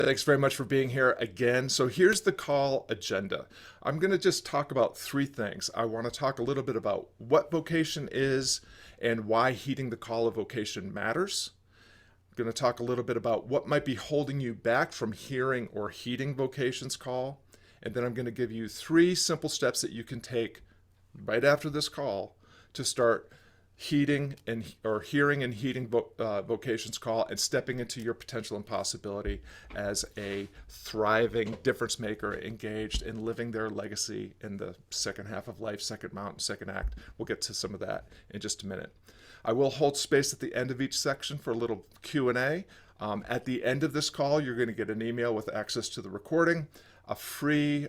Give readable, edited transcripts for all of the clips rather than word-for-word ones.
Thanks very much for being here again. So here's the call agenda. I'm going to just talk about three things. I want to talk a little bit about what vocation is and why heeding the call of vocation matters. I'm going to talk a little bit about what might be holding you back from hearing or heeding vocation's call. And then I'm going to give you three simple steps that you can take right after this call to start heeding and or hearing and heeding vocation's call and stepping into your potential and possibility as a thriving difference maker engaged in living their legacy in the second half of life, second mountain, second act. We'll get to some of that in just a minute. I will hold space at the end of each section for a little Q&A. At the end of this call, you're going to get an email with access to the recording, a free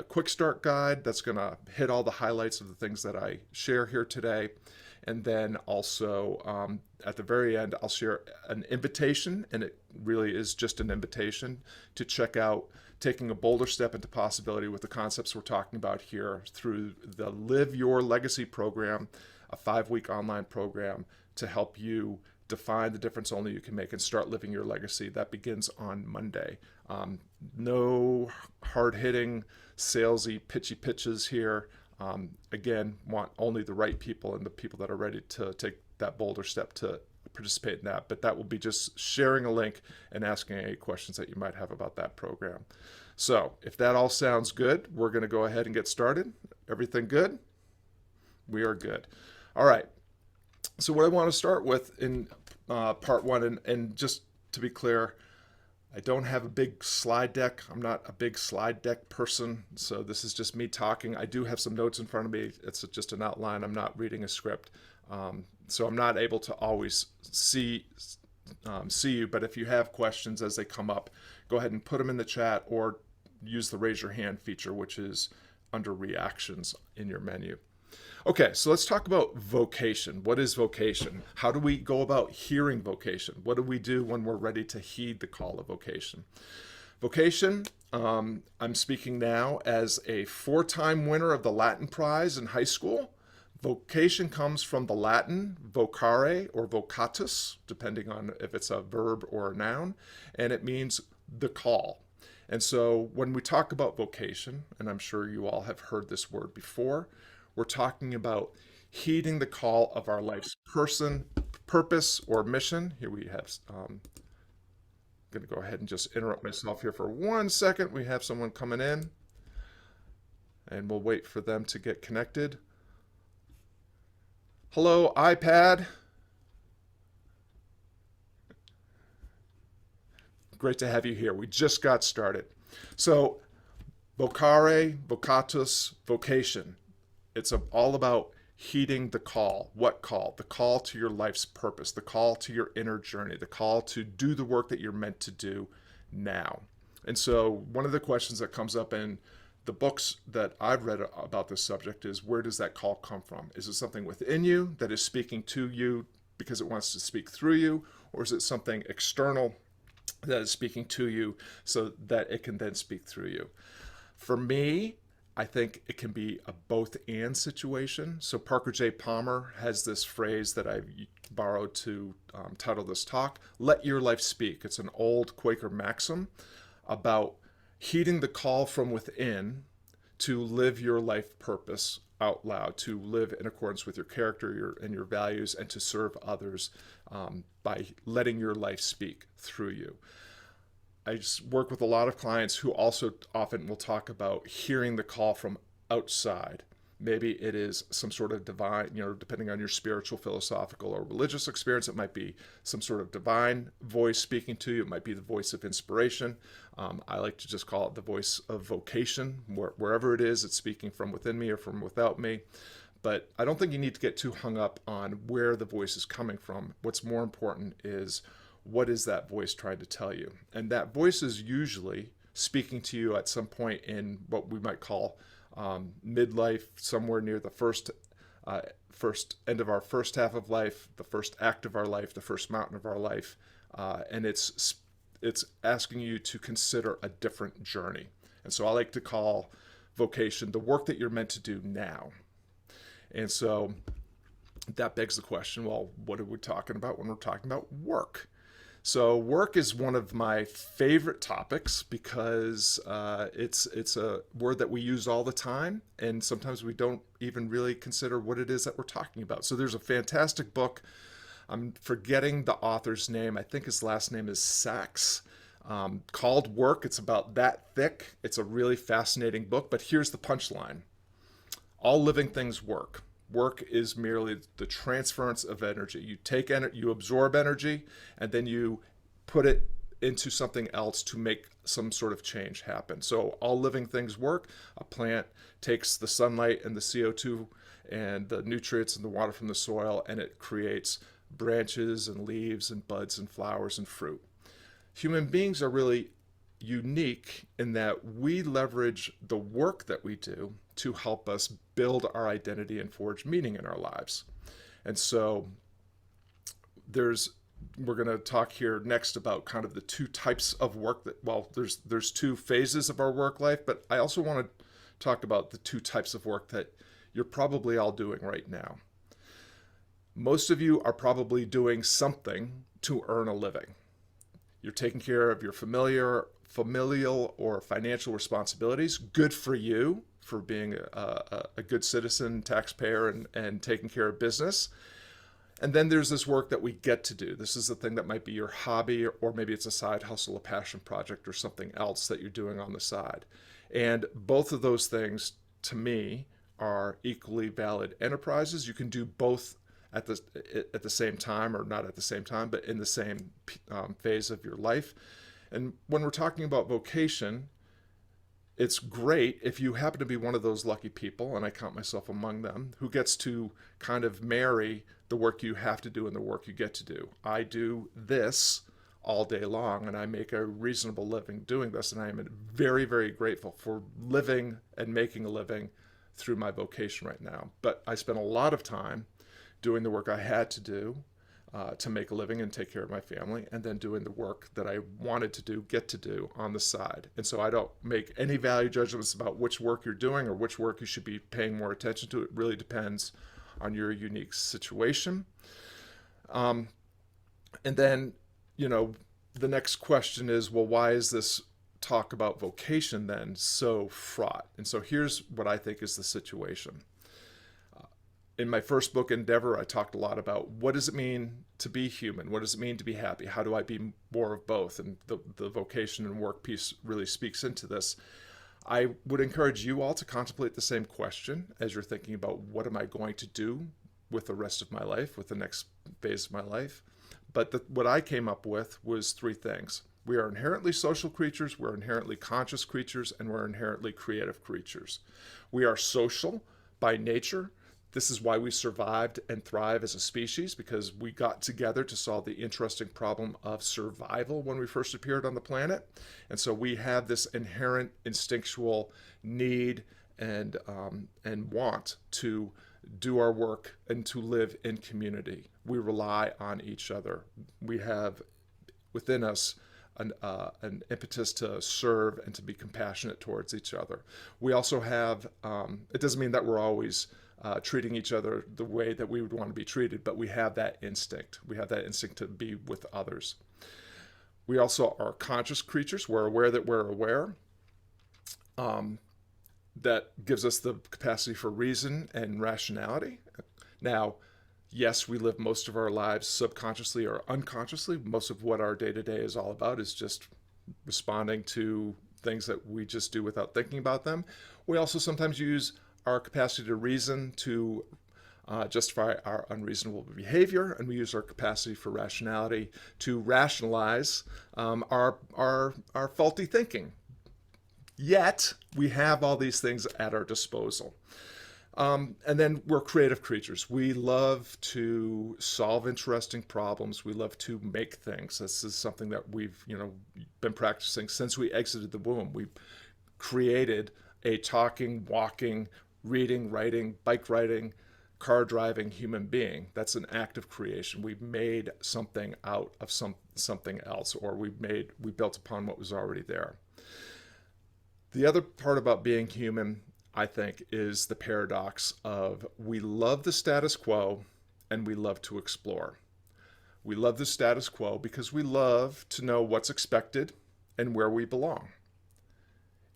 quick start guide that's going to hit all the highlights of the things that I share here today. And then also at the very end, I'll share an invitation, and it really is just an invitation to check out taking a bolder step into possibility with the concepts we're talking about here through the Live Your Legacy program, a 5-week online program to help you define the difference only you can make and start living your legacy. That begins on Monday. No hard-hitting, salesy, pitchy pitches here. Again, want only the right people and the people that are ready to take that bolder step to participate in that. But that will be just sharing a link and asking any questions that you might have about that program. So if that all sounds good, we're going to go ahead and get started. Everything good? We are good. All right. So what I want to start with in part one, and just to be clear, I don't have a big slide deck. I'm not a big slide deck person, so this is just me talking. I do have some notes in front of me. It's just an outline. I'm not reading a script, so I'm not able to always see you. But if you have questions as they come up, go ahead and put them in the chat or use the raise your hand feature, which is under reactions in your menu. Okay, so let's talk about vocation. What is vocation? How do we go about hearing vocation? What do we do when we're ready to heed the call of vocation? Vocation, I'm speaking now as a 4-time winner of the Latin Prize in high school. Vocation comes from the Latin vocare or vocatus, depending on if it's a verb or a noun, and it means the call. And so when we talk about vocation, and I'm sure you all have heard this word before, we're talking about heeding the call of our life's purpose, or mission. Here we have, I'm going to go ahead and just interrupt myself here for 1 second. We have someone coming in, and we'll wait for them to get connected. Hello, iPad. Great to have you here. We just got started. So, vocare, vocatus, vocation. It's all about heeding the call. What call? The call to your life's purpose, the call to your inner journey, the call to do the work that you're meant to do now. And so one of the questions that comes up in the books that I've read about this subject is, where does that call come from? Is it something within you that is speaking to you because it wants to speak through you? Or is it something external that is speaking to you so that it can then speak through you? For me, I think it can be a both and situation. So Parker J. Palmer has this phrase that I've borrowed to title this talk, let your life speak. It's an old Quaker maxim about heeding the call from within to live your life purpose out loud, to live in accordance with your character and your values, and to serve others by letting your life speak through you. I just work with a lot of clients who also often will talk about hearing the call from outside. Maybe it is some sort of divine, depending on your spiritual, philosophical, or religious experience, it might be some sort of divine voice speaking to you. It might be the voice of inspiration. I like to just call it the voice of vocation. Wherever it is, it's speaking from within me or from without me. But I don't think you need to get too hung up on where the voice is coming from. What's more important is, what is that voice trying to tell you? And that voice is usually speaking to you at some point in what we might call midlife, somewhere near the first end of our first half of life, the first act of our life, the first mountain of our life, and it's asking you to consider a different journey. And so I like to call vocation the work that you're meant to do now. And so that begs the question, well, what are we talking about when we're talking about work? So work is one of my favorite topics because it's a word that we use all the time, and sometimes we don't even really consider what it is that we're talking about. So there's a fantastic book. I'm forgetting the author's name. I think his last name is Sachs. Called Work. It's about that thick. It's a really fascinating book. But here's the punchline: all living things work. Work is merely the transference of energy. You take energy, you absorb energy, and then you put it into something else to make some sort of change happen. So all living things work. A plant takes the sunlight and the CO2 and the nutrients and the water from the soil, and it creates branches and leaves and buds and flowers and fruit. Human beings are really unique in that we leverage the work that we do to help us build our identity and forge meaning in our lives. And so we're going to talk here next about kind of the two types of work that, well, there's two phases of our work life, but I also want to talk about the two types of work that you're probably all doing right now. Most of you are probably doing something to earn a living. You're taking care of your familial or financial responsibilities. Good for you for being a good citizen, taxpayer, and taking care of business. And then there's this work that we get to do. This is the thing that might be your hobby, or maybe it's a side hustle, a passion project, or something else that you're doing on the side. And both of those things, to me, are equally valid enterprises. You can do both at the same time, or not at the same time, but in the same phase of your life. And when we're talking about vocation, it's great if you happen to be one of those lucky people, and I count myself among them, who gets to kind of marry the work you have to do and the work you get to do. I do this all day long, and I make a reasonable living doing this, and I am very, very grateful for living and making a living through my vocation right now. But I spent a lot of time doing the work I had to do to make a living and take care of my family, and then doing the work that I wanted to do, get to do on the side. And so I don't make any value judgments about which work you're doing or which work you should be paying more attention to. It really depends on your unique situation. And then, the next question is, well, why is this talk about vocation then so fraught? And so here's what I think is the situation. In my first book, Endeavor, I talked a lot about what does it mean to be human? What does it mean to be happy? How do I be more of both? And the vocation and work piece really speaks into this. I would encourage you all to contemplate the same question as you're thinking about what am I going to do with the rest of my life, with the next phase of my life. But what I came up with was three things. We are inherently social creatures, we're inherently conscious creatures, and we're inherently creative creatures. We are social by nature. This is why we survived and thrive as a species, because we got together to solve the interesting problem of survival when we first appeared on the planet. And so we have this inherent instinctual need and want to do our work and to live in community. We rely on each other. We have within us an impetus to serve and to be compassionate towards each other. We also have, it doesn't mean that we're always treating each other the way that we would want to be treated, but we have that instinct. We have that instinct to be with others. We also are conscious creatures. We're aware that we're aware. That gives us the capacity for reason and rationality. Now, yes, we live most of our lives subconsciously or unconsciously. Most of what our day-to-day is all about is just responding to things that we just do without thinking about them. We also sometimes use our capacity to reason to justify our unreasonable behavior, and we use our capacity for rationality to rationalize our faulty thinking. Yet, we have all these things at our disposal. And then we're creative creatures. We love to solve interesting problems. We love to make things. This is something that we've been practicing since we exited the womb. We created a talking, walking, reading, writing, bike riding, car driving human being. That's an act of creation. We've made something out of something else, or we built upon what was already there. The other part about being human, I think, is the paradox of we love the status quo and we love to explore. We love the status quo because we love to know what's expected and where we belong.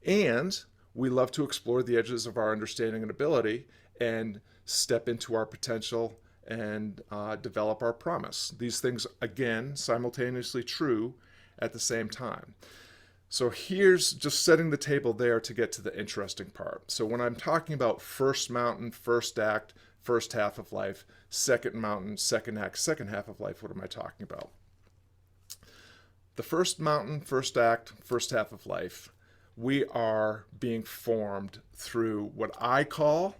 And we love to explore the edges of our understanding and ability and step into our potential and develop our promise. These things, again, simultaneously true at the same time. So here's just setting the table there to get to the interesting part. So when I'm talking about first mountain, first act, first half of life, second mountain, second act, second half of life, what am I talking about? The first mountain, first act, first half of life, we are being formed through what I call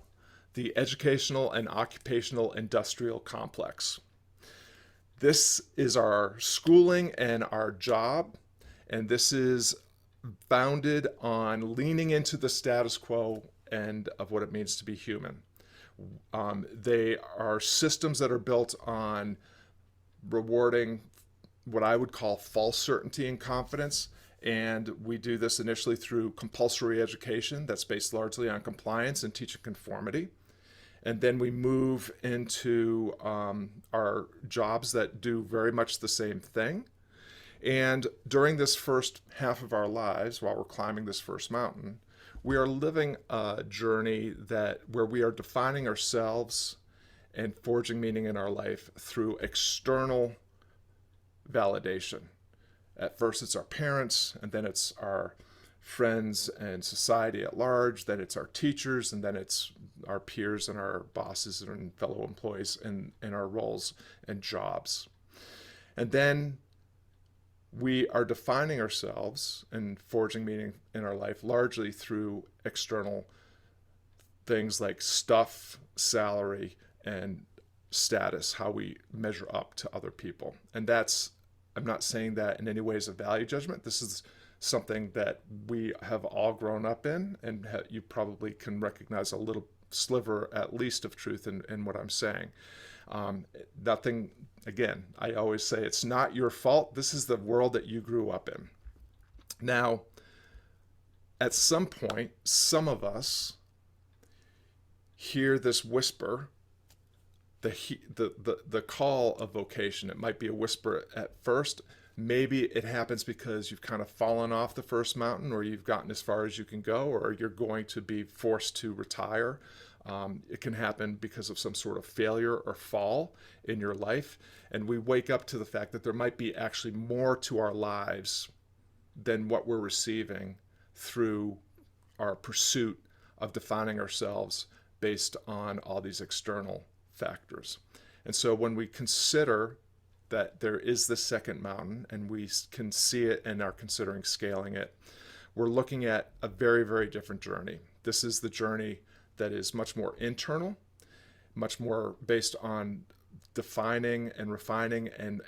the educational and occupational industrial complex. This is our schooling and our job, and this is founded on leaning into the status quo and of what it means to be human. They are systems that are built on rewarding what I would call false certainty and confidence. And we do this initially through compulsory education that's based largely on compliance and teaching conformity. And then we move into our jobs that do very much the same thing. And during this first half of our lives, while we're climbing this first mountain, we are living a journey where we are defining ourselves and forging meaning in our life through external validation. At first, it's our parents, and then it's our friends and society at large, then it's our teachers, and then it's our peers and our bosses and fellow employees in our roles and jobs. And then we are defining ourselves and forging meaning in our life largely through external things like stuff, salary, and status, how we measure up to other people. And I'm not saying that in any way is a value judgment. This is something that we have all grown up in, and you probably can recognize a little sliver at least of truth in what I'm saying. Nothing, again, I always say it's not your fault. This is the world that you grew up in. Now, at some point, some of us hear this whisper, the call of vocation. It might be a whisper at first. Maybe it happens because you've kind of fallen off the first mountain, or you've gotten as far as you can go, or you're going to be forced to retire. It can happen because of some sort of failure or fall in your life. And we wake up to the fact that there might be actually more to our lives than what we're receiving through our pursuit of defining ourselves based on all these external factors. And so when we consider that there is this second mountain and we can see it and are considering scaling it, we're looking at a very, very different journey. This is the journey that is much more internal, much more based on defining and refining and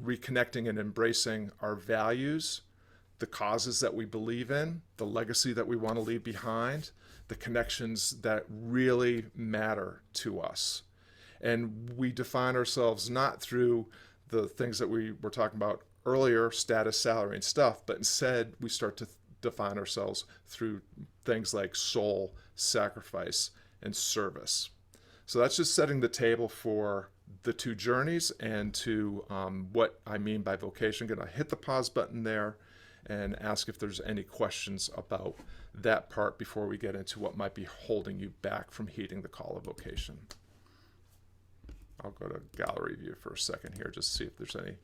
reconnecting and embracing our values, the causes that we believe in, the legacy that we want to leave behind, the connections that really matter to us. And we define ourselves not through the things that we were talking about earlier, status, salary, and stuff, but instead we start to define ourselves through things like soul, sacrifice, and service. So that's just setting the table for the two journeys and to what I mean by vocation. I'm going to hit the pause button there and ask if there's any questions about that part before we get into what might be holding you back from heeding the call of vocation. I'll go to gallery view for a second here, just to see if there's any.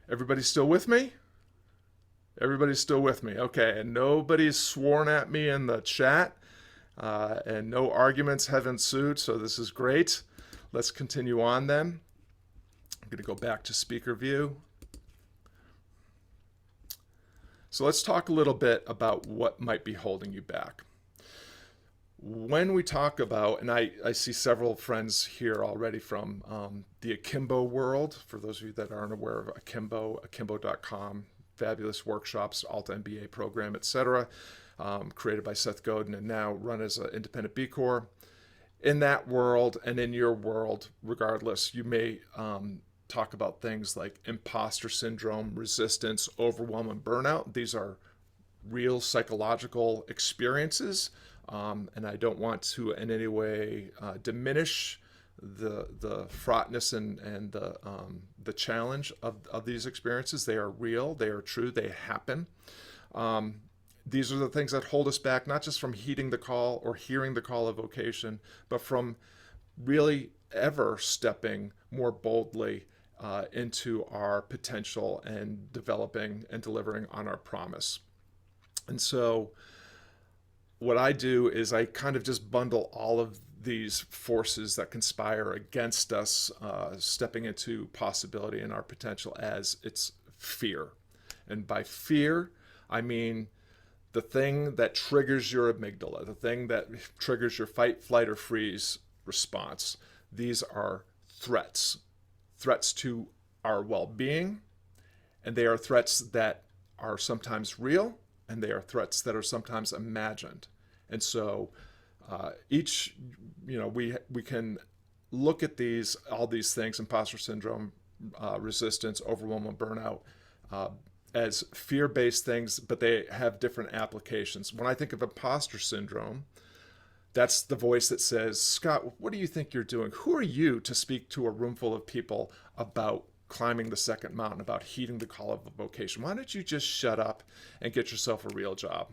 Everybody still with me? Everybody's still with me. Okay, and nobody's sworn at me in the chat, and no arguments have ensued, so this is great. Let's continue on then. I'm going to go back to speaker view. So let's talk a little bit about what might be holding you back. When we talk about, and I see several friends here already from the Akimbo world. For those of you that aren't aware of Akimbo, akimbo.com, fabulous workshops, Alt MBA program, etc., created by Seth Godin and now run as an independent B Corp. In that world and in your world, regardless, you may talk about things like imposter syndrome, resistance, overwhelm, and burnout. These are real psychological experiences, and I don't want to in any way diminish the fraughtness and the challenge of these experiences. They are real, they are true, they happen. These are the things that hold us back, not just from heeding the call or hearing the call of vocation, but from really ever stepping more boldly into our potential and developing and delivering on our promise. And so, what I do is I kind of just bundle all of these forces that conspire against us stepping into possibility and our potential as it's fear. And by fear, I mean the thing that triggers your amygdala, the thing that triggers your fight, flight, or freeze response. These are threats, threats to our well-being, and they are threats that are sometimes real, and they are threats that are sometimes imagined. And so each, we can look at all these things, imposter syndrome, resistance, overwhelm, and burnout, as fear-based things, but they have different applications. When I think of imposter syndrome, that's the voice that says, Scott, what do you think you're doing? Who are you to speak to a room full of people about climbing the second mountain, about heeding the call of a vocation? Why don't you just shut up and get yourself a real job?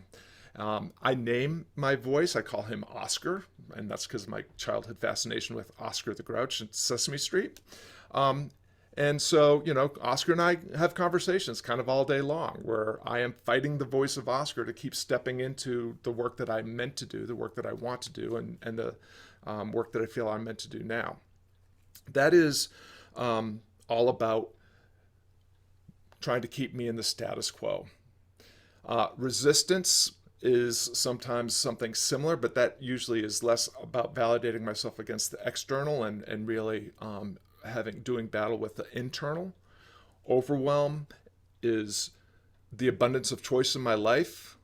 I name my voice. I call him Oscar, and that's because of my childhood fascination with Oscar the Grouch and Sesame Street. And so, Oscar and I have conversations kind of all day long where I am fighting the voice of Oscar to keep stepping into the work that I'm meant to do, the work that I want to do, and the work that I feel I'm meant to do now. That is all about trying to keep me in the status quo. Resistance is sometimes something similar, but that usually is less about validating myself against the external and really doing battle with the internal. Overwhelm is the abundance of choice in my life.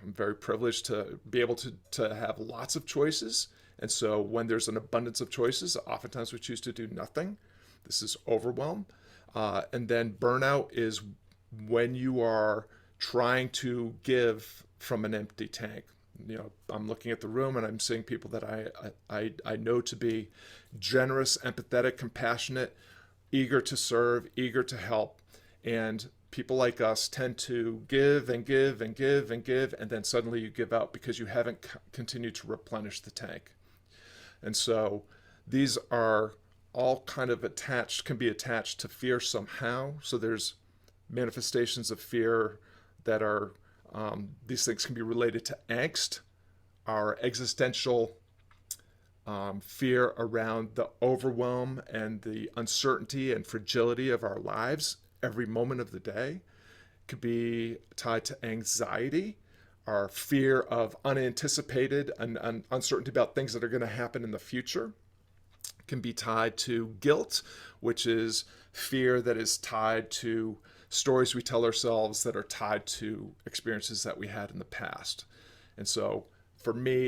I'm very privileged to be able to have lots of choices. And so when there's an abundance of choices, oftentimes we choose to do nothing. This is overwhelm. And then burnout is when you are trying to give from an empty tank. I'm looking at the room and I'm seeing people that I know to be generous, empathetic, compassionate, eager to serve, eager to help. And people like us tend to give and give and give and give, and then suddenly you give out because you haven't continued to replenish the tank. And so these are all kind of can be attached to fear somehow. So there's manifestations of fear that are, these things can be related to angst, our existential fear around the overwhelm and the uncertainty and fragility of our lives every moment of the day. It could be tied to anxiety, our fear of unanticipated and uncertainty about things that are going to happen in the future. It can be tied to guilt, which is fear that is tied to stories we tell ourselves that are tied to experiences that we had in the past. And so for me,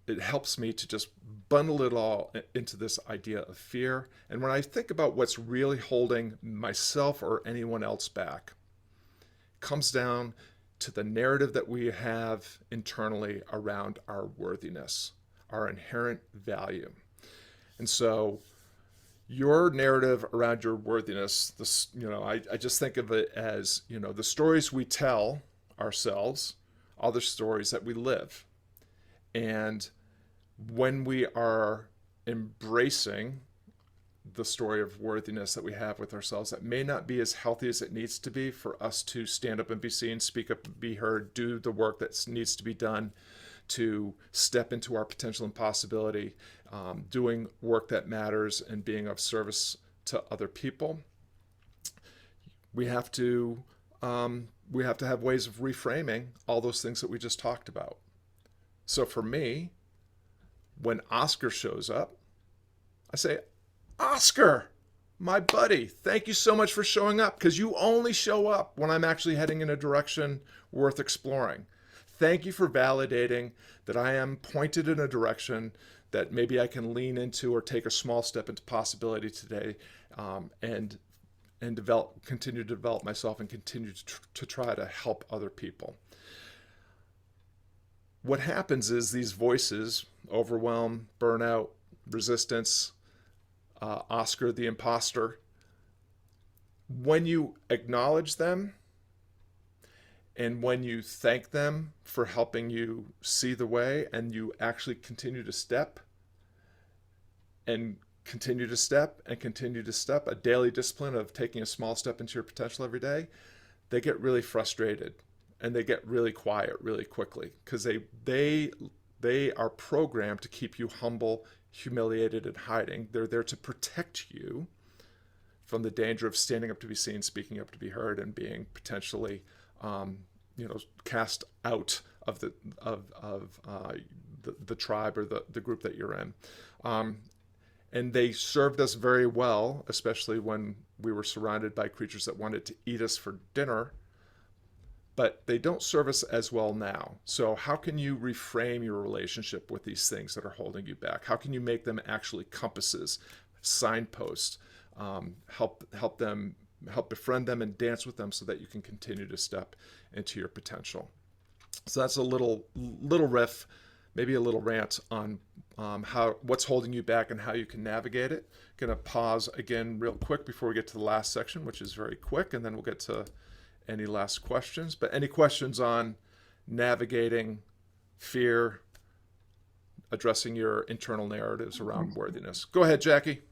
it helps me to just bundle it all into this idea of fear. And when I think about what's really holding myself or anyone else back, it comes down to the narrative that we have internally around our worthiness, our inherent value. And so your narrative around your worthiness, I just think of it as, the stories we tell ourselves are the stories that we live. And when we are embracing the story of worthiness that we have with ourselves, that may not be as healthy as it needs to be for us to stand up and be seen, speak up and be heard, do the work that needs to be done to step into our potential and possibility, doing work that matters and being of service to other people. We have to have ways of reframing all those things that we just talked about. So for me, when Oscar shows up, I say, Oscar, my buddy, thank you so much for showing up, because you only show up when I'm actually heading in a direction worth exploring. Thank you for validating that I am pointed in a direction that maybe I can lean into or take a small step into possibility today, and and continue to develop myself and continue to try to help other people. What happens is these voices, overwhelm, burnout, resistance, Oscar the imposter, when you acknowledge them and when you thank them for helping you see the way, and you actually continue to step and continue to step and continue to step, a daily discipline of taking a small step into your potential every day, they get really frustrated and they get really quiet really quickly, because they are programmed to keep you humble, humiliated, and hiding. They're there to protect you from the danger of standing up to be seen, speaking up to be heard, and being potentially, cast out of the tribe or the group that you're in. And they served us very well, especially when we were surrounded by creatures that wanted to eat us for dinner. But they don't serve us as well now. So how can you reframe your relationship with these things that are holding you back? How can you make them actually compasses, signposts, help befriend them and dance with them so that you can continue to step into your potential? So that's a little riff, maybe a little rant on what's holding you back and how you can navigate it. Gonna pause again real quick before we get to the last section, which is very quick, and then we'll get to any last questions. But any questions on navigating fear, addressing your internal narratives around worthiness? Go ahead, Jackie.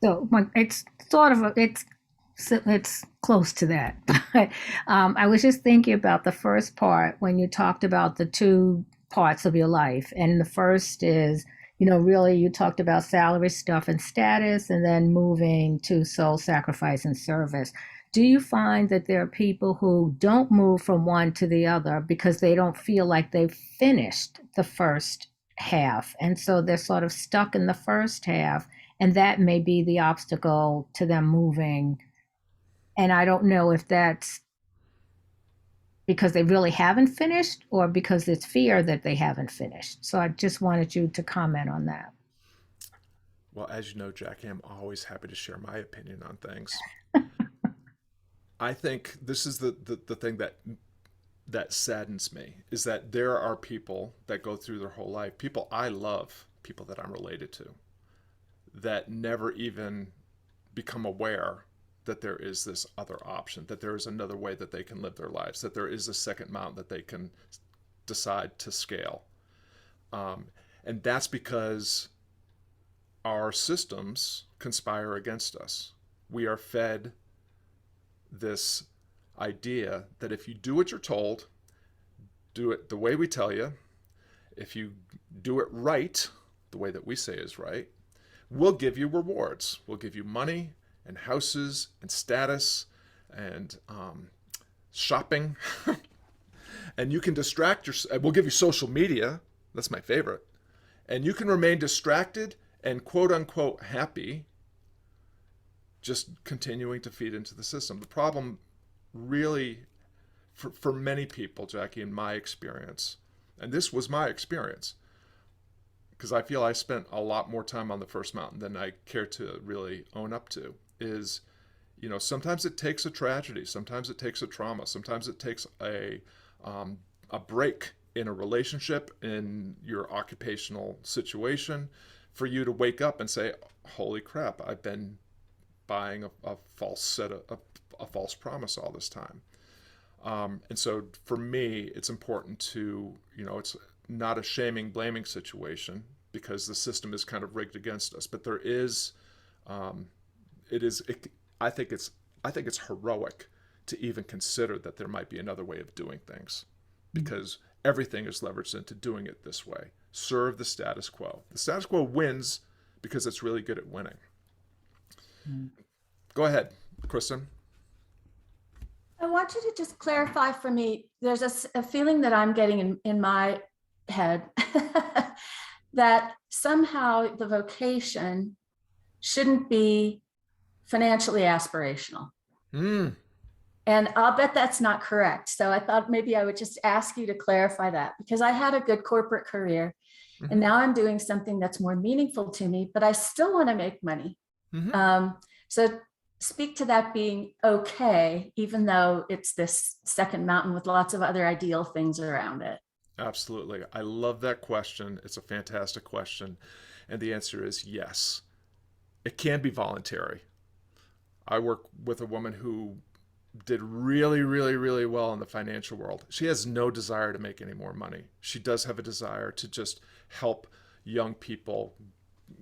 So it's sort of it's close to that. But I was just thinking about the first part when you talked about the two parts of your life, and the first is, really you talked about salary stuff and status, and then moving to soul sacrifice and service. Do you find that there are people who don't move from one to the other because they don't feel like they've finished the first half, and so they're sort of stuck in the first half, and that may be the obstacle to them moving? And I don't know if that's because they really haven't finished or because it's fear that they haven't finished. So I just wanted you to comment on that. Well, as you know, Jackie, I'm always happy to share my opinion on things. I think this is the thing that saddens me, is that there are people that go through their whole life, people I love, people that I'm related to, that never even become aware that there is this other option, that there is another way that they can live their lives, that there is a second mountain that they can decide to scale. And that's because our systems conspire against us. We are fed this idea that if you do what you're told, do it the way we tell you, if you do it right, the way that we say is right, we'll give you rewards. We'll give you money and houses and status and shopping. And you can distract yourself. We'll give you social media. That's my favorite. And you can remain distracted and quote unquote happy, just continuing to feed into the system. The problem really, for many people, Jackie, in my experience, and this was my experience, because I feel I spent a lot more time on the first mountain than I care to really own up to, is, sometimes it takes a tragedy, sometimes it takes a trauma, sometimes it takes a break in a relationship, in your occupational situation, for you to wake up and say, holy crap, I've been buying a false promise all this time. And so for me, it's important to, it's not a shaming, blaming situation, because the system is kind of rigged against us. But there is, I think it's heroic to even consider that there might be another way of doing things, because everything is leveraged into doing it this way. Serve the status quo. The status quo wins because it's really good at winning. Mm. Go ahead, Kristen. I want you to just clarify for me. There's a feeling that I'm getting in my head that somehow the vocation shouldn't be financially aspirational. Mm. And I'll bet that's not correct. So I thought maybe I would just ask you to clarify that, because I had a good corporate career and now I'm doing something that's more meaningful to me, but I still want to make money. Mm-hmm. So speak to that being okay, even though it's this second mountain with lots of other ideal things around it? Absolutely. I love that question. It's a fantastic question. And the answer is yes. It can be voluntary. I work with a woman who did really, really, really well in the financial world. She has no desire to make any more money. She does have a desire to just help young people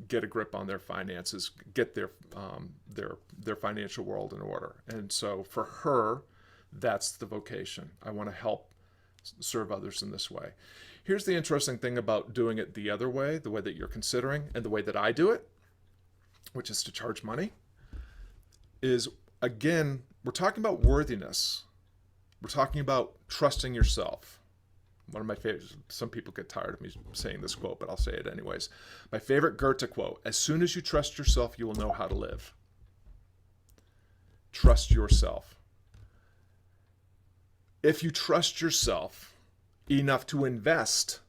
get a grip on their finances, get their financial world in order. And so for her, that's the vocation. I want to help serve others in this way. Here's the interesting thing about doing it the other way, the way that you're considering, and the way that I do it, which is to charge money, is again, we're talking about worthiness. We're talking about trusting yourself. One of my favorites, some people get tired of me saying this quote, but I'll say it anyways. My favorite Goethe quote: as soon as you trust yourself, you will know how to live. Trust yourself. If you trust yourself enough to invest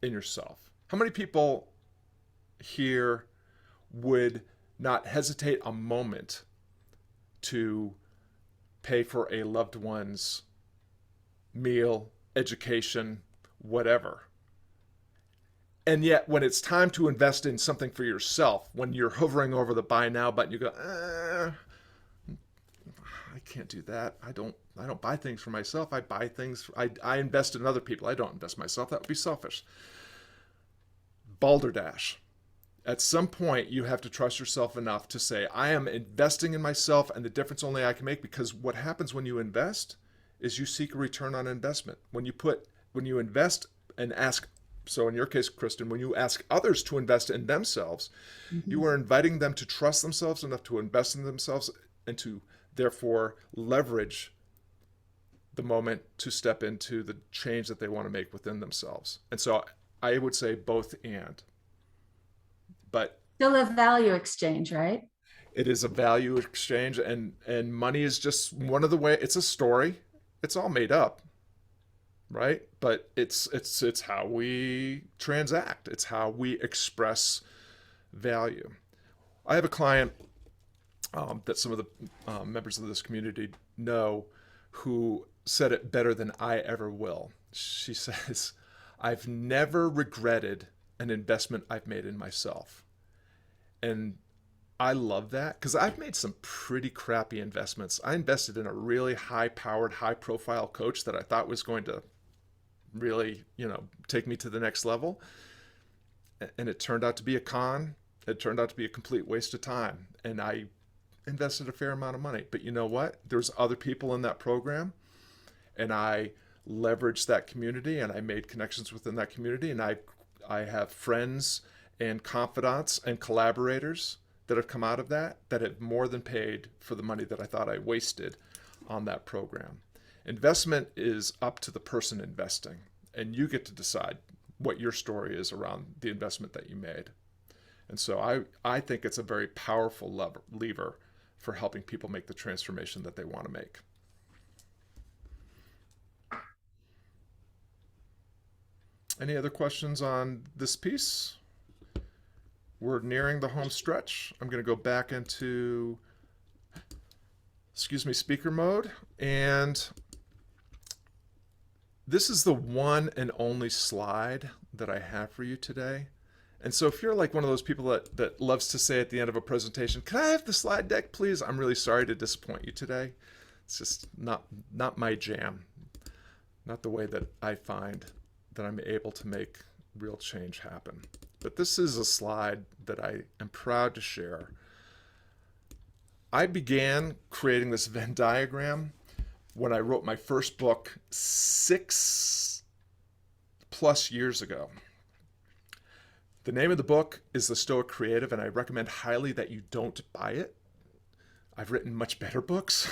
in yourself, how many people here would not hesitate a moment to pay for a loved one's meal, education, whatever? And yet, when it's time to invest in something for yourself, when you're hovering over the buy now button, you go, I can't do that. I don't buy things for myself. I buy things, I invest in other people. I don't invest in myself. That would be selfish. Balderdash. At some point, you have to trust yourself enough to say, I am investing in myself, and the difference only I can make, because what happens when you invest is you seek a return on investment. When you invest and ask, so in your case, Kristen, when you ask others to invest in themselves, you are inviting them to trust themselves enough to invest in themselves and to therefore leverage the moment to step into the change that they want to make within themselves. And so I would say both and. But Still a value exchange, right? it is a value exchange, and money is just one of the way. It's a story. It's all made up, right? But it's how we transact. It's how we express value. I have a client that some of the members of this community know, who said it better than I ever will. She says, I've never regretted an investment I've made in myself. And I love that, because I've made some pretty crappy investments. I invested in a really high-powered, high-profile coach that I thought was going to really, take me to the next level. And it turned out to be a con. It turned out to be a complete waste of time. And I invested a fair amount of money. But you know what? There's other people in that program, and I leveraged that community, and I made connections within that community, and I have friends and confidants and collaborators that have come out of that have more than paid for the money that I thought I wasted on that program. Investment is up to the person investing, and you get to decide what your story is around the investment that you made. And so I think it's a very powerful lever for helping people make the transformation that they want to make. Any other questions on this piece? We're nearing the home stretch. I'm going to go back into, speaker mode. And this is the one and only slide that I have for you today. And so if you're like one of those people that loves to say at the end of a presentation, can I have the slide deck, please? I'm really sorry to disappoint you today. It's just not my jam. Not the way that I find that I'm able to make real change happen. But this is a slide that I am proud to share. I began creating this Venn diagram when I wrote my first book 6+ years ago. The name of the book is The Stoic Creative, and I recommend highly that you don't buy it. I've written much better books.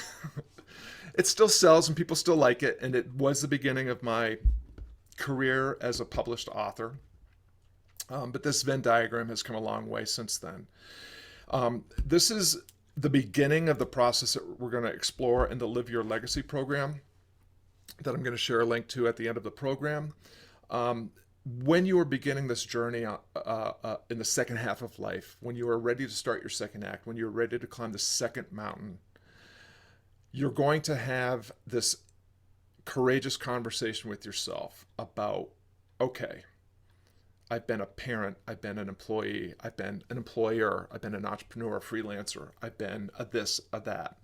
It still sells and people still like it, and it was the beginning of my career as a published author. But this Venn diagram has come a long way since then. This is the beginning of the process that we're going to explore in the Live Your Legacy program that I'm going to share a link to at the end of the program. when you are beginning this journey in the second half of life, when you are ready to start your second act, when you're ready to climb the second mountain, you're going to have this courageous conversation with yourself about, okay, I've been a parent, I've been an employee, I've been an employer, I've been an entrepreneur, a freelancer, I've been a this, a that.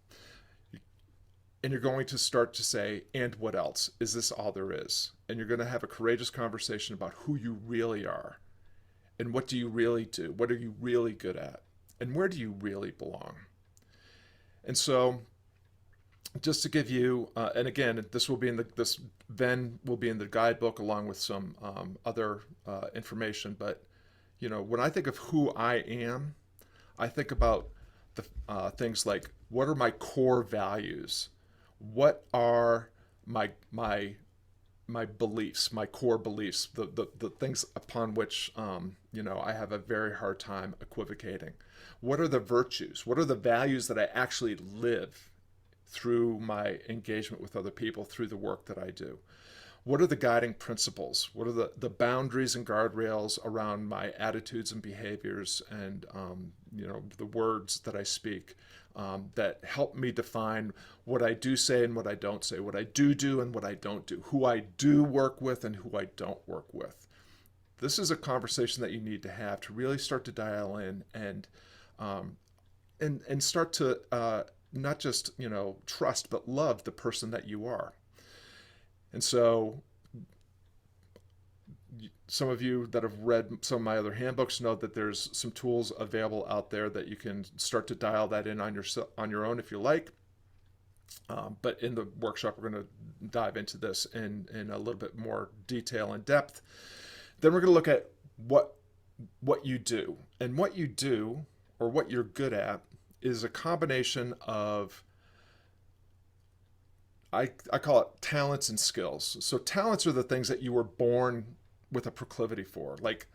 And you're going to start to say, and what else? Is this all there is? And you're going to have a courageous conversation about who you really are and what do you really do? What are you really good at? And where do you really belong? And so, just to give you, and again, this will be in this then will be in the guidebook along with some other information. But when I think of who I am, I think about the things like, what are my core values? What are my beliefs, my core beliefs, the things upon which I have a very hard time equivocating? What are the virtues? What are the values that I actually live through my engagement with other people, through the work that I do? What are the guiding principles? What are the boundaries and guardrails around my attitudes and behaviors and the words that I speak that help me define what I do say and what I don't say, what I do and what I don't do, who I do work with and who I don't work with? This is a conversation that you need to have to really start to dial in and start to not just trust but love the person that you are. And so some of you that have read some of my other handbooks know that there's some tools available out there that you can start to dial that in on your own if you like. But in the workshop, we're going to dive into this in a little bit more detail and depth. Then we're going to look at what you do. And what you do, or what you're good at, is a combination of, I call it talents and skills. So talents are the things that you were born with a proclivity for. Like,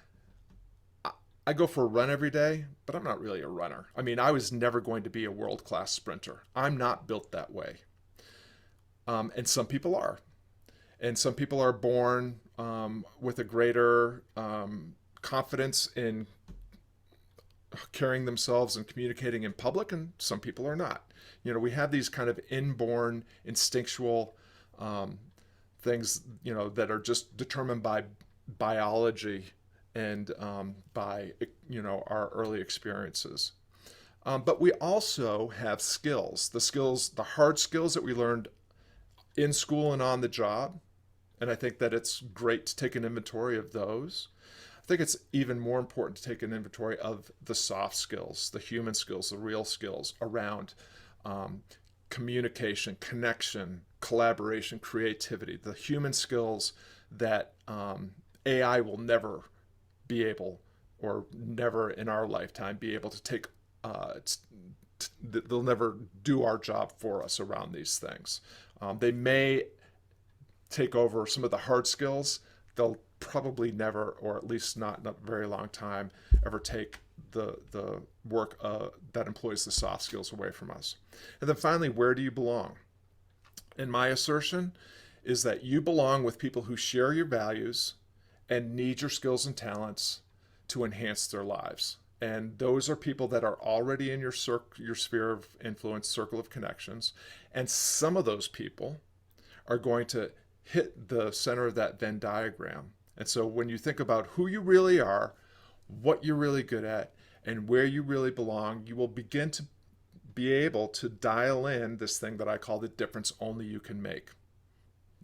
I go for a run every day, but I'm not really a runner. I mean, I was never going to be a world-class sprinter. I'm not built that way. And some people are. And some people are born with a greater confidence in carrying themselves and communicating in public, and some people are not. We have these kind of inborn, instinctual things, that are just determined by biology and by our early experiences. But we also have skills, the hard skills that we learned in school and on the job. And I think that it's great to take an inventory of those. I think it's even more important to take an inventory of the soft skills, the human skills, the real skills around communication, connection, collaboration, creativity, the human skills that AI will never be able, or never in our lifetime be able to take. They'll never do our job for us around these things. They may take over some of the hard skills. They'll probably never, or at least not in a very long time, ever take the work that employs the soft skills away from us. And then finally, where do you belong? And my assertion is that you belong with people who share your values and need your skills and talents to enhance their lives. And those are people that are already in your sphere of influence, circle of connections. And some of those people are going to hit the center of that Venn diagram. And so when you think about who you really are, what you're really good at, and where you really belong, you will begin to be able to dial in this thing that I call the difference only you can make.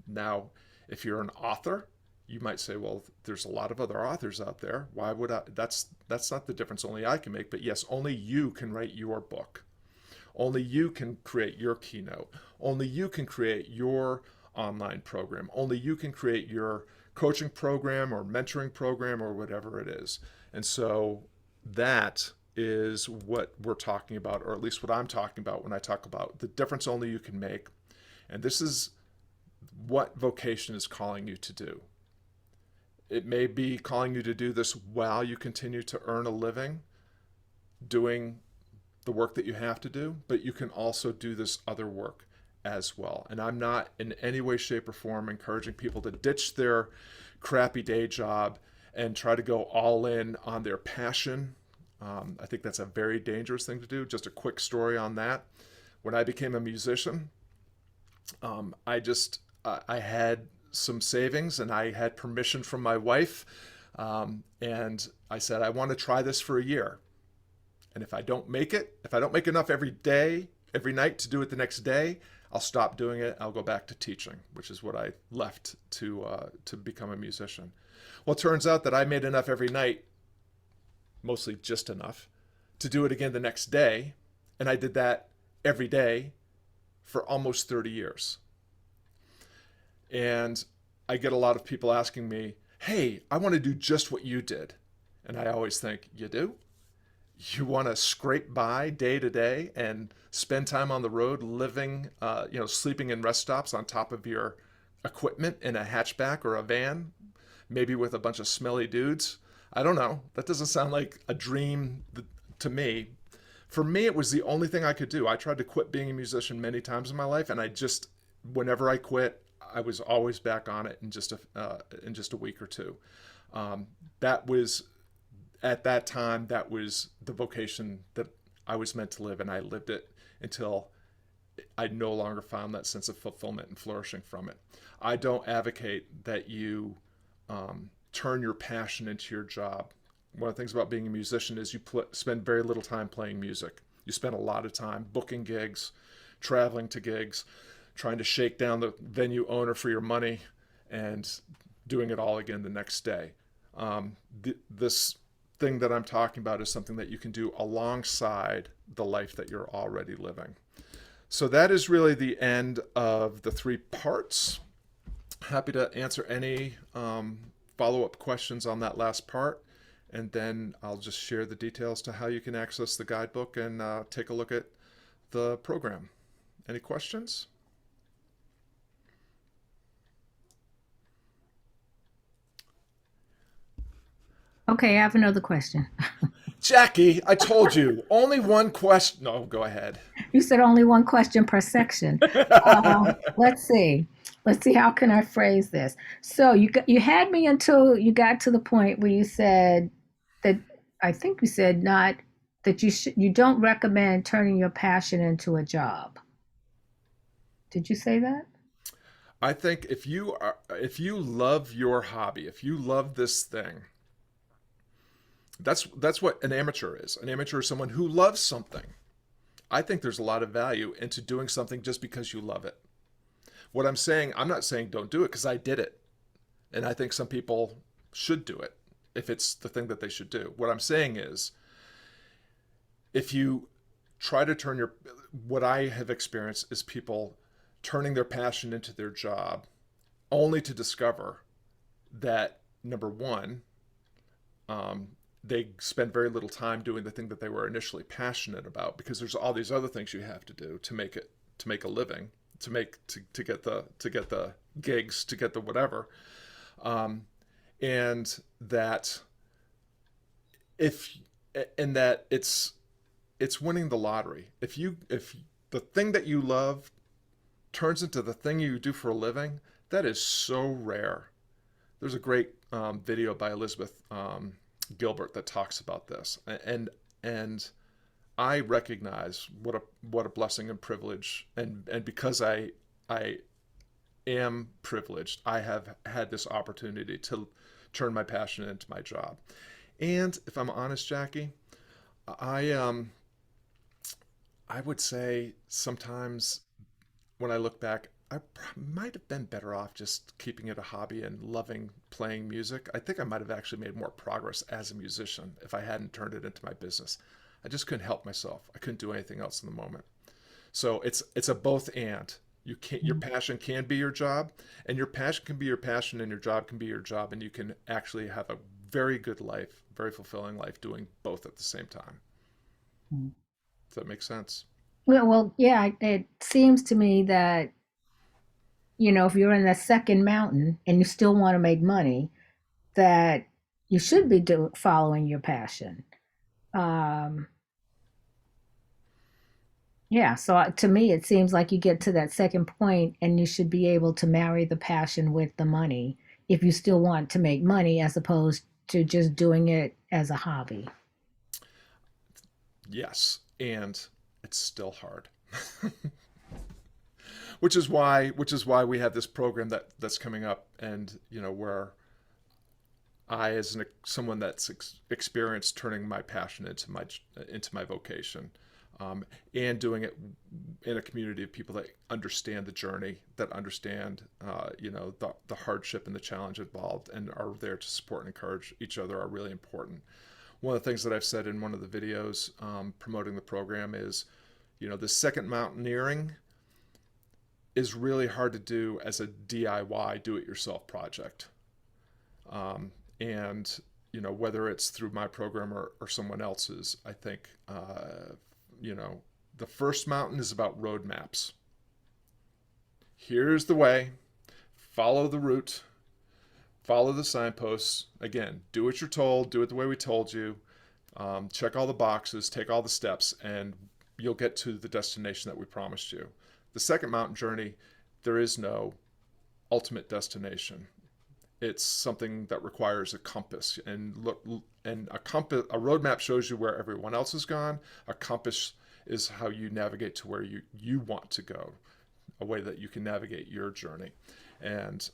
Now, if you're an author, you might say, well, there's a lot of other authors out there. Why would I? That's not the difference only I can make. But yes, only you can write your book. Only you can create your keynote. Only you can create your online program. Only you can create your coaching program or mentoring program or whatever it is. And so that is what we're talking about, or at least what I'm talking about when I talk about the difference only you can make. And this is what vocation is calling you to do. It may be calling you to do this while you continue to earn a living doing the work that you have to do, but you can also do this other work as well. And I'm not in any way, shape, or form encouraging people to ditch their crappy day job and try to go all in on their passion. I think that's a very dangerous thing to do. Just a quick story on that. When I became a musician, I had some savings and I had permission from my wife, and I said I want to try this for a year. And if I don't make it, if I don't make enough every day, every night to do it the next day, I'll stop doing it. I'll go back to teaching, which is what I left to become a musician. Well, it turns out that I made enough every night, mostly just enough, to do it again the next day, and I did that every day for almost 30 years. And I get a lot of people asking me, "Hey, I want to do just what you did." And I always think, "You do? You want to scrape by day to day and spend time on the road living, sleeping in rest stops on top of your equipment in a hatchback or a van, maybe with a bunch of smelly dudes? I don't know. That doesn't sound like a dream to me." For me, it was the only thing I could do. I tried to quit being a musician many times in my life, and whenever I quit, I was always back on it in just a week or two. That was At that time, that was the vocation that I was meant to live, and I lived it until I no longer found that sense of fulfillment and flourishing from it. I don't advocate that you turn your passion into your job. One of the things about being a musician is you spend very little time playing music. You spend a lot of time booking gigs, traveling to gigs, trying to shake down the venue owner for your money, and doing it all again the next day. This thing that I'm talking about is something that you can do alongside the life that you're already living. So that is really the end of the 3 parts. Happy to answer any follow-up questions on that last part, and then I'll just share the details to how you can access the guidebook and take a look at the program. Any questions? Okay, I have another question. Jackie, I told you, only one question. No, go ahead. You said only one question per section. Let's see. Let's see. How can I phrase this? So you had me until you got to the point where you said that I think you said not that you don't recommend turning your passion into a job. Did you say that? I think if you love your hobby, if you love this thing, that's what an amateur is. An amateur is someone who loves something. I think there's a lot of value into doing something just because you love it. What I'm not saying don't do it, because I did it. And I think some people should do it if it's the thing that they should do. What I'm saying is, if you try to what I have experienced is people turning their passion into their job only to discover that, number one, they spend very little time doing the thing that they were initially passionate about, because there's all these other things you have to do to make a living, to get the gigs, to get the whatever, and that if and that it's winning the lottery. If the thing that you love turns into the thing you do for a living, that is so rare. There's a great video by Elizabeth Gilbert that talks about this, and I recognize what a blessing and privilege, and because I am privileged, I have had this opportunity to turn my passion into my job. And if I'm honest, Jackie, I would say sometimes when I look back, I might have been better off just keeping it a hobby and loving playing music. I think I might have actually made more progress as a musician if I hadn't turned it into my business. I just couldn't help myself. I couldn't do anything else in the moment. So it's a both and. Your passion can be your job, and your passion can be your passion, and your job can be your job, and you can actually have a very good life, very fulfilling life, doing both at the same time. Does that make sense? Well, yeah. It seems to me that if you're in the second mountain and you still want to make money, that you should be following your passion. Um, Yeah, so to me, it seems like you get to that second point and you should be able to marry the passion with the money if you still want to make money as opposed to just doing it as a hobby. Yes, and it's still hard. Which is why we have this program that's coming up, and where I, as someone that's experienced turning my passion into my vocation, and doing it in a community of people that understand the journey, that understand the hardship and the challenge involved, and are there to support and encourage each other, are really important. One of the things that I've said in one of the videos promoting the program is, the second mountaineering is really hard to do as a DIY, do-it-yourself project. And whether it's through my program or someone else's, I think the first mountain is about roadmaps. Here's the way, follow the route, follow the signposts. Again, do what you're told, do it the way we told you, check all the boxes, take all the steps, and you'll get to the destination that we promised you. The second mountain journey, there is no ultimate destination. It's something that requires a compass, and a roadmap shows you where everyone else has gone. A compass is how you navigate to where you want to go, a way that you can navigate your journey. And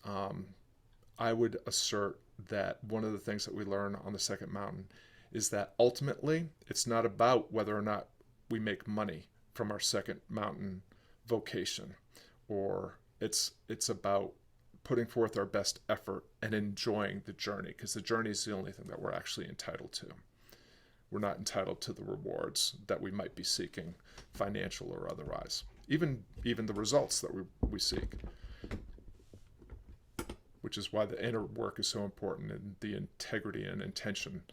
I would assert that one of the things that we learn on the second mountain is that ultimately it's not about whether or not we make money from our second mountain vocation, or it's about putting forth our best effort and enjoying the journey, because the journey is the only thing that we're actually entitled to. We're not entitled to the rewards that we might be seeking, financial or otherwise, even the results that we seek, which is why the inner work is so important, and the integrity and intention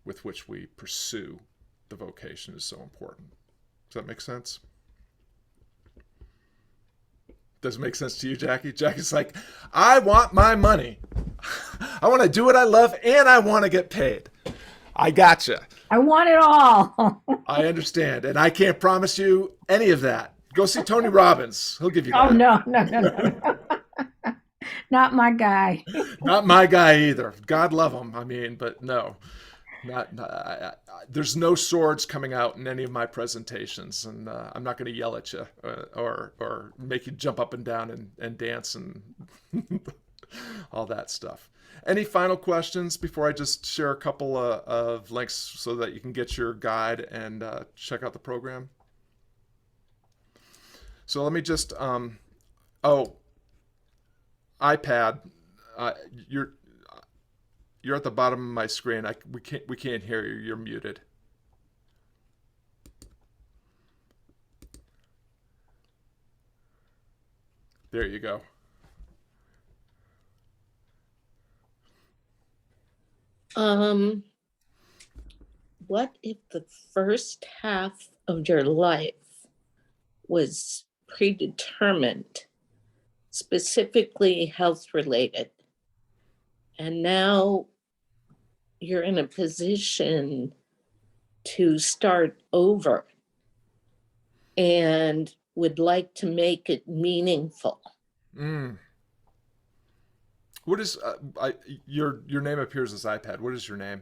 with which we pursue the vocation is so important. Does that make sense? Does it make sense to you, Jackie? Jackie's like, I want my money. I want to do what I love, and I want to get paid. I gotcha. I want it all. I understand, and I can't promise you any of that. Go see Tony Robbins. He'll give you that. Oh, no, no, no, no, no. Not my guy. Not my guy either. God love him. I mean, but no. There's no swords coming out in any of my presentations, and I'm not going to yell at you or make you jump up and down and dance and all that stuff. Any final questions before I just share a couple of links so that you can get your guide and check out the program? So let me just iPad. You're at the bottom of my screen. We can't hear you. You're muted. There you go. What if the first half of your life was predetermined, specifically health related, and now you're in a position to start over and would like to make it meaningful? What is your name appears as iPad? What is your name?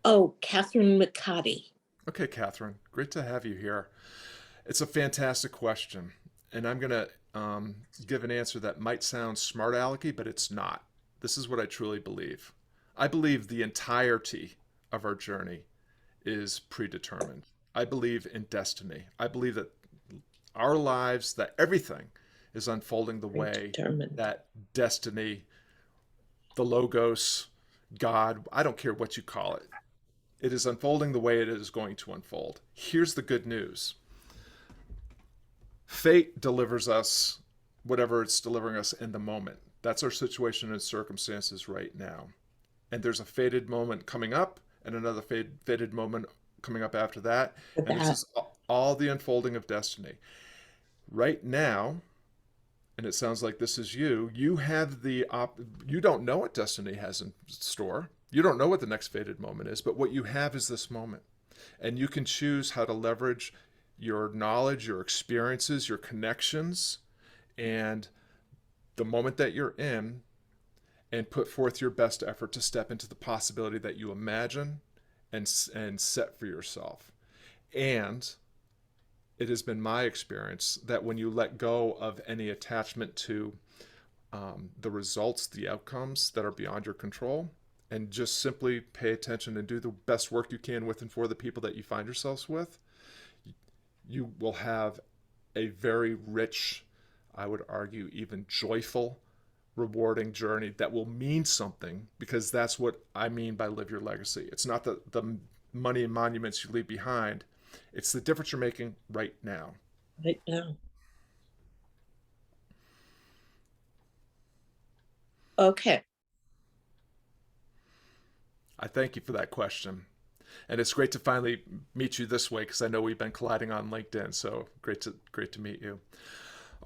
Oh, Catherine McCarty. Okay, Catherine. Great to have you here. It's a fantastic question, and I'm gonna give an answer that might sound smart alecky, but it's not. This is what I truly believe. I believe the entirety of our journey is predetermined. I believe in destiny. I believe that our lives, that everything is unfolding the way that destiny, the logos, God, I don't care what you call it. It is unfolding the way it is going to unfold. Here's the good news. Fate delivers us whatever it's delivering us in the moment. That's our situation and circumstances right now. And there's a fated moment coming up and another fated moment coming up after that. And this is all the unfolding of destiny. Right now, and it sounds like this is you have you don't know what destiny has in store. You don't know what the next fated moment is, but what you have is this moment. And you can choose how to leverage your knowledge, your experiences, your connections, and the moment that you're in, and put forth your best effort to step into the possibility that you imagine and set for yourself. And it has been my experience that when you let go of any attachment to the results, the outcomes that are beyond your control, and just simply pay attention and do the best work you can with and for the people that you find yourselves with, you will have a very rich, I would argue, even joyful, rewarding journey that will mean something, because that's what I mean by live your legacy. It's not the money and monuments you leave behind. It's the difference you're making right now. Right now. Okay. I thank you for that question. And it's great to finally meet you this way, because I know we've been colliding on LinkedIn. So great to meet you.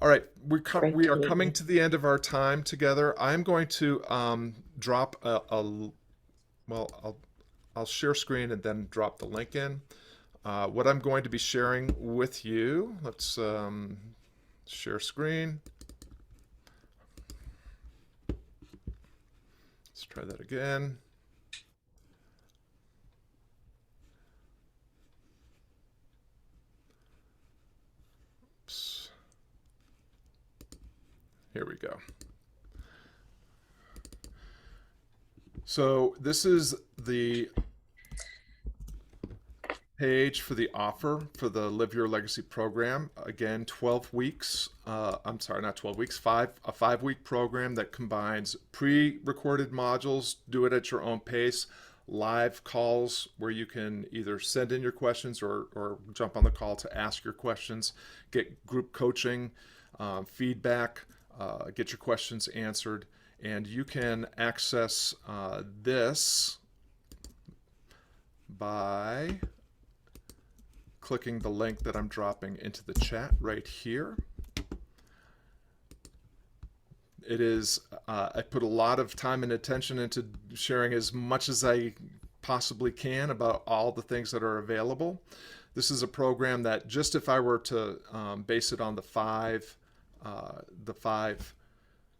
All right, Great we to are meet coming you. to the end of our time together. I'm going to drop well, I'll share screen and then drop the link in. What I'm going to be sharing with you, let's share screen. Let's try that again. Oops. Here we go. So this is the page for the offer for the Live Your Legacy program. Again, 12 weeks. I'm sorry, not 12 weeks, a 5-week program that combines pre-recorded modules, do it at your own pace, live calls where you can either send in your questions or jump on the call to ask your questions, get group coaching, feedback, get your questions answered, and you can access this by clicking the link that I'm dropping into the chat right here. It is, I put a lot of time and attention into sharing as much as I possibly can about all the things that are available. This is a program that, just if I were to base it on the five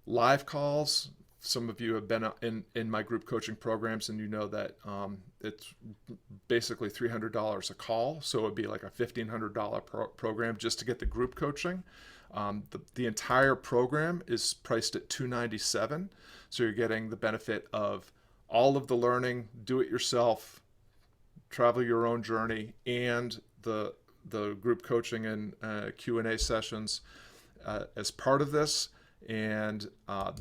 live calls, some of you have been in my group coaching programs, and you know that it's basically $300 a call. So it would be like a $1,500 program just to get the group coaching. The entire program is priced at $297. So you're getting the benefit of all of the learning, do it yourself, travel your own journey, and the group coaching and Q&A sessions as part of this. And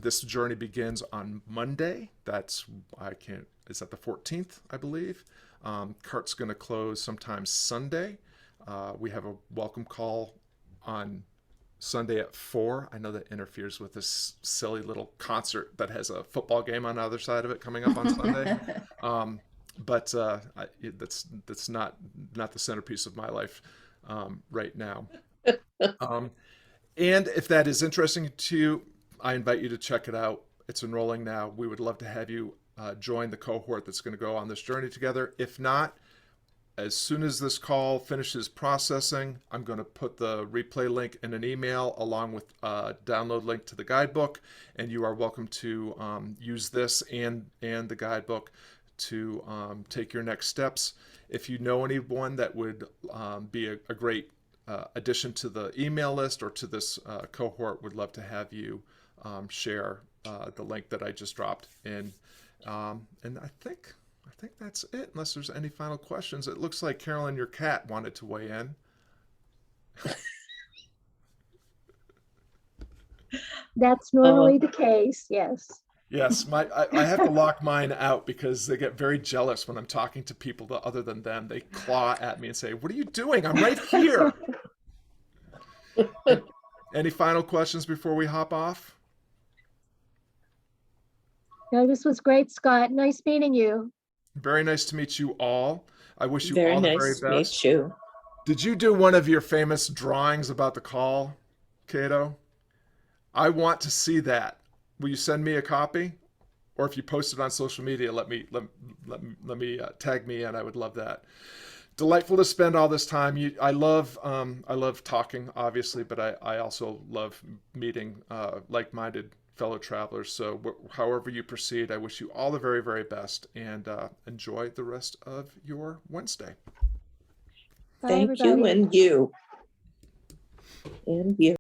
this journey begins on Monday. Is that the 14th, I believe? Cart's going to close sometime Sunday. We have a welcome call on Sunday at 4. I know that interferes with this silly little concert that has a football game on the other side of it coming up on Sunday. But that's not the centerpiece of my life right now. And if that is interesting to you, I invite you to check it out. It's enrolling now. We would love to have you join the cohort that's going to go on this journey together. If not, as soon as this call finishes processing, I'm going to put the replay link in an email along with a download link to the guidebook, and you are welcome to use this and the guidebook to take your next steps. If you know anyone that would be a great addition to the email list or to this cohort, would love to have you share the link that I just dropped in. And I think that's it, unless there's any final questions. It looks like Carolyn, your cat, wanted to weigh in. That's normally the case, yes. Yes, I have to lock mine out because they get very jealous when I'm talking to people other than them. They claw at me and say, "What are you doing? I'm right here." Any final questions before we hop off? No, this was great, Scott. Nice meeting you. Very nice to meet you all. I wish you Very all the very nice to meet best. you. Did you do one of your famous drawings about the call, Cato? I want to see that. Will you send me a copy? Or if you post it on social media, let me tag me in. I would love that. delightful to spend all this time. I love talking, obviously, but I also love meeting like-minded fellow travelers. So however you proceed, I wish you all the very, very best, and enjoy the rest of your Wednesday. Bye, Thank you, everybody. and you. And you.